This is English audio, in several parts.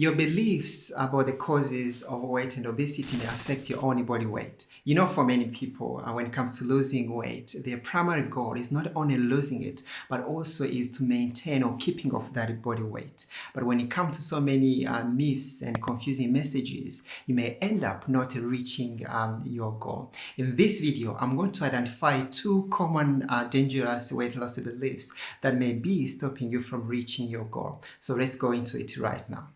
Your beliefs about the causes of weight and obesity may affect your own body weight. You know, for many people, when it comes to losing weight, their primary goal is not only losing it, but also is to maintain or keeping off that body weight. But when it comes to so many myths and confusing messages, you may end up not reaching your goal. In this video, I'm going to identify two common dangerous weight loss beliefs that may be stopping you from reaching your goal. So let's go into it right now.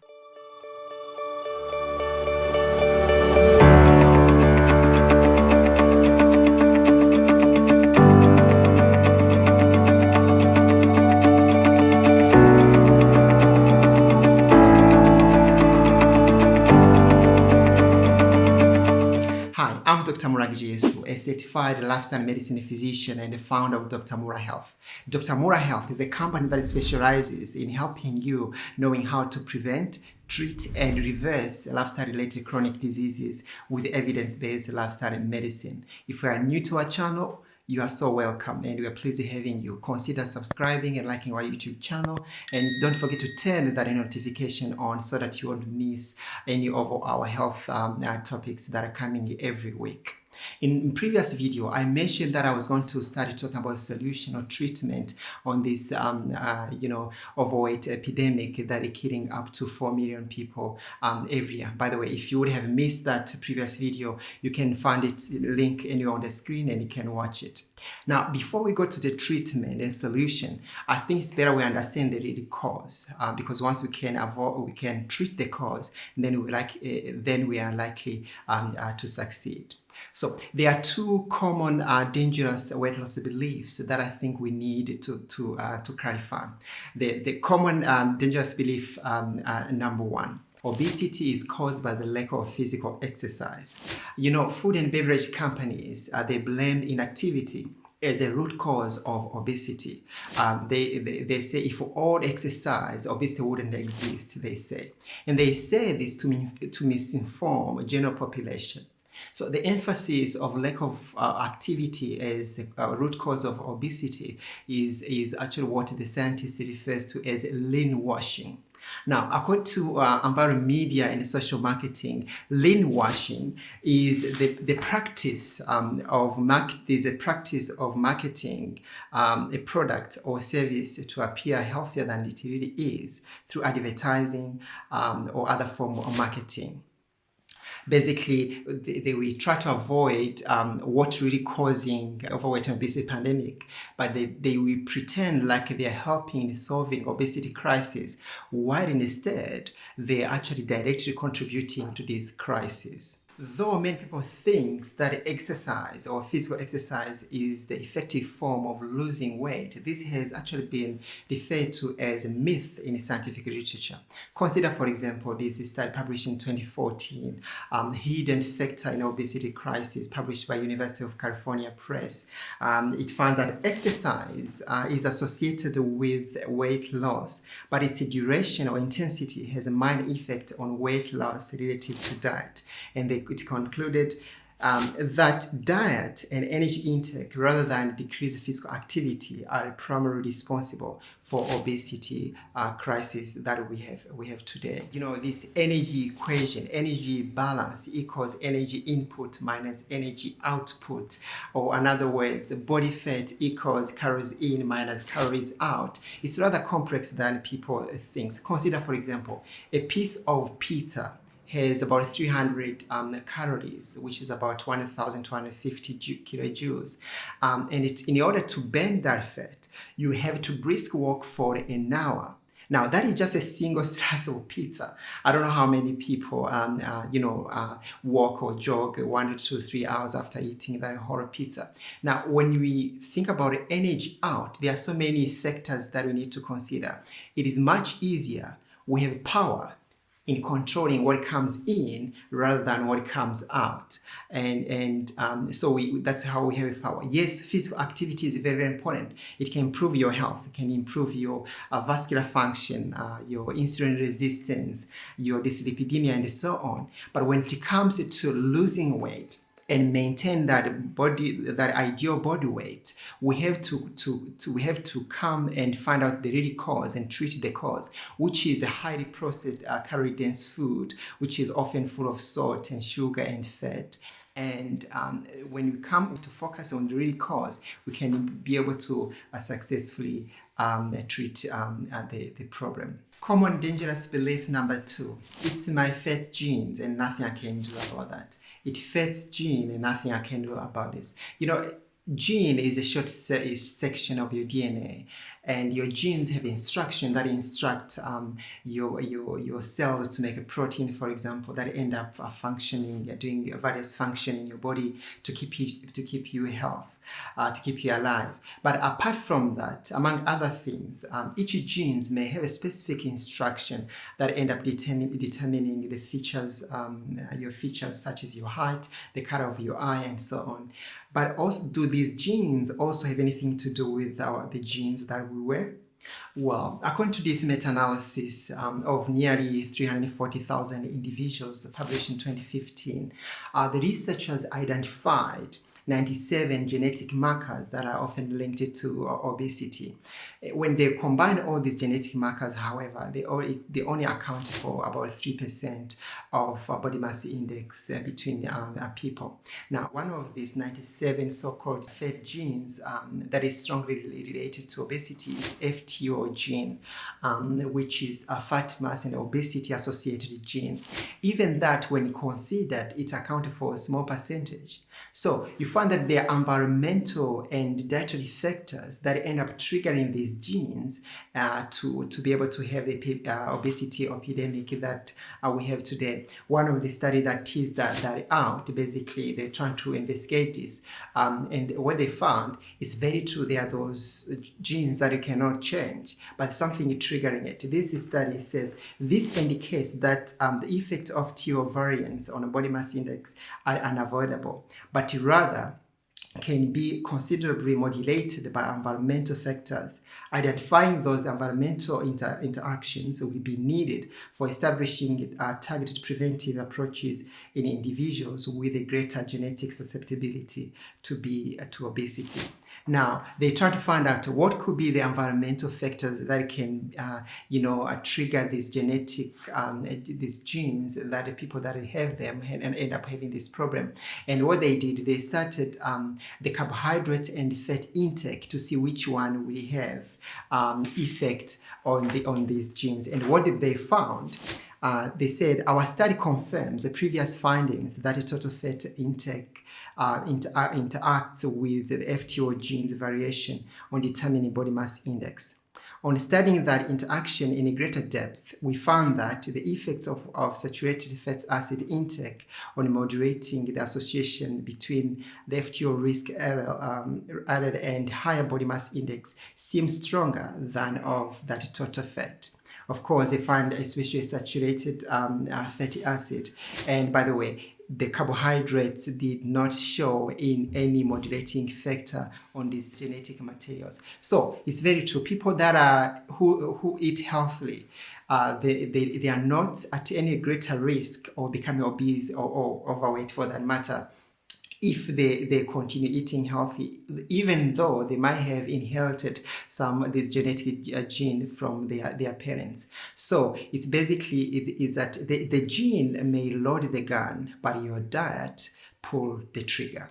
Hi, I'm Dr. Mura, a certified lifestyle medicine physician and the founder of Dr. Mura Health. Dr. Mura Health is a company that specializes in helping you knowing how to prevent, treat, and reverse lifestyle-related chronic diseases with evidence-based lifestyle medicine. If you are new to our channel, you are so welcome and we are pleased having you. Consider subscribing and liking our YouTube channel, and don't forget to turn that notification on so that you won't miss any of our health topics that are coming every week. In previous video, I mentioned that I was going to start talking about solution or treatment on this, overweight epidemic that is killing up to 4 million people every year. By the way, if you would have missed that previous video, you can find it link anywhere on the screen and you can watch it. Now, before we go to the treatment and solution, I think it's better we understand the real cause because once we can treat the cause, then we are likely to succeed. So there are two common dangerous weight loss beliefs that I think we need to clarify. The common dangerous belief number one: obesity is caused by the lack of physical exercise. You know, food and beverage companies, they blame inactivity as a root cause of obesity. They say if all exercise, obesity wouldn't exist, they say. And they say this to misinform general population. So the emphasis of lack of activity as a root cause of obesity is actually what the scientists refers to as lean washing. Now, according to environmental media and social marketing, lean washing is the practice of marketing a product or service to appear healthier than it really is through advertising or other form of marketing. Basically, they will try to avoid what's really causing overweight and obesity pandemic, but they will pretend like they're helping in solving obesity crisis, while instead they're actually directly contributing to this crisis. Though many people think that exercise or physical exercise is the effective form of losing weight, this has actually been referred to as a myth in scientific literature. Consider, for example, this study published in 2014, Hidden Factor in Obesity Crisis, published by University of California Press. It finds that exercise is associated with weight loss, but its duration or intensity has a minor effect on weight loss relative to diet. And it concluded that diet and energy intake rather than decreased physical activity are primarily responsible for obesity crisis that we have today. You know, this energy equation, energy balance equals energy input minus energy output, or in other words, body fat equals calories in minus calories out. It's rather complex than people think. Consider, for example, a piece of pizza has about 300 calories, which is about 1,250 kilojoules. And in order to burn that fat, you have to brisk walk for an hour. Now, that is just a single slice of pizza. I don't know how many people, walk or jog 1 to 3 hours after eating that whole pizza. Now, when we think about energy out, there are so many factors that we need to consider. It is much easier. We have power in controlling what comes in rather than what comes out, so that's how we have power. Yes, physical activity is very, very important. It can improve your health, it can improve your vascular function, your insulin resistance, your dyslipidemia, and so on. But when it comes to losing weight, and maintain that ideal body weight, we have to come and find out the real cause and treat the cause, which is a highly processed, calorie dense food, which is often full of salt and sugar and fat. And when we come to focus on the real cause, we can be able to successfully treat the problem. Common dangerous belief number 2: it's my fat genes and nothing I can do about that. It fats gene and nothing I can do about this. Gene is a short section of your DNA, and your genes have instruction that instruct your cells to make a protein, for example, that end up functioning, doing various function in your body to keep you health. To keep you alive. But apart from that, among other things, each genes may have a specific instruction that end up determining the features, your features such as your height, the color of your eye, and so on. But also, do these genes also have anything to do with the genes that we wear? Well, according to this meta-analysis of nearly 340,000 individuals published in 2015, the researchers identified 97 genetic markers that are often linked to obesity. When they combine all these genetic markers, however, they only account for about 3% of body mass index between people. Now, one of these 97 so-called fat genes that is strongly related to obesity is FTO gene, which is a fat mass and obesity associated gene. Even that, when considered, it accounted for a small percentage. So you find that there are environmental and dietary factors that end up triggering these genes to be able to have the obesity epidemic that we have today. One of the studies that teased that out, basically they're trying to investigate this, and what they found is very true. There are those genes that you cannot change, but something is triggering it. This study says this indicates that the effect of TO variants on a body mass index are unavoidable, but rather can be considerably modulated by environmental factors. Identifying those environmental interactions will be needed for establishing targeted preventive approaches in individuals with a greater genetic susceptibility to obesity. Now, they try to find out what could be the environmental factors that can, trigger these genetic, these genes that the people that have them and end up having this problem. And what they did, they started the carbohydrate and fat intake to see which one will have effect on these genes. And what did they found? They said, our study confirms the previous findings that the total fat intake interacts with the FTO gene's variation on determining body mass index. On studying that interaction in a greater depth, we found that the effects of saturated fatty acid intake on moderating the association between the FTO risk and higher body mass index seems stronger than of that total fat. Of course, they find especially saturated fatty acid. And by the way, the carbohydrates did not show in any modulating factor on these genetic materials. So it's very true. People that are who eat healthily, they are not at any greater risk of becoming obese or overweight, for that matter, if they continue eating healthy, even though they might have inherited some of this genetic gene from their parents. So it's basically is that the gene may load the gun, but your diet pull the trigger.